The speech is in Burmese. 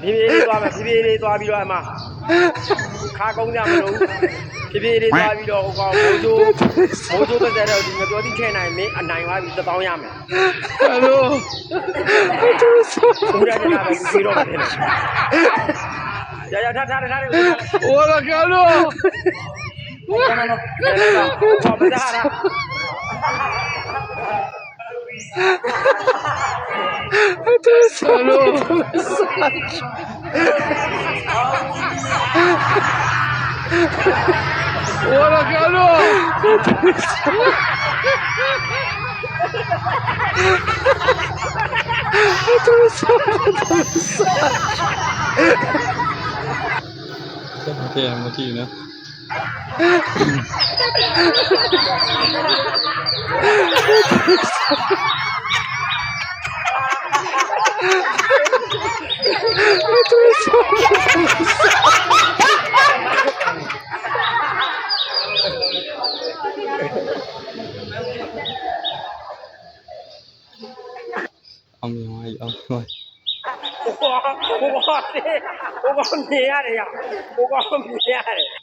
ဖြည်းဖြည်းလေးသွားမယ်ဖြည်းဖြည်းလေးသွားပြီးတော့အမခါကုန်းကြမလို့ဖြည်းဖြည်းလေးသွားပြီးတော့ဟိုကောင်မိုးချိုးသက်သက်တော့ဒီငပြောတိထဲနိုင်မင်းအနိုင်သွားပြီ1000ရမယ်ဟယ်လိုဘုရားကျနာပဲဒီတော့တယ်ရထားဟိုလာကလို့ဘာမစားရSolo. Hola, Carlos. Cái một chi nữa. Ông ngoài ông ngoài Cô con mía này à cô con mía này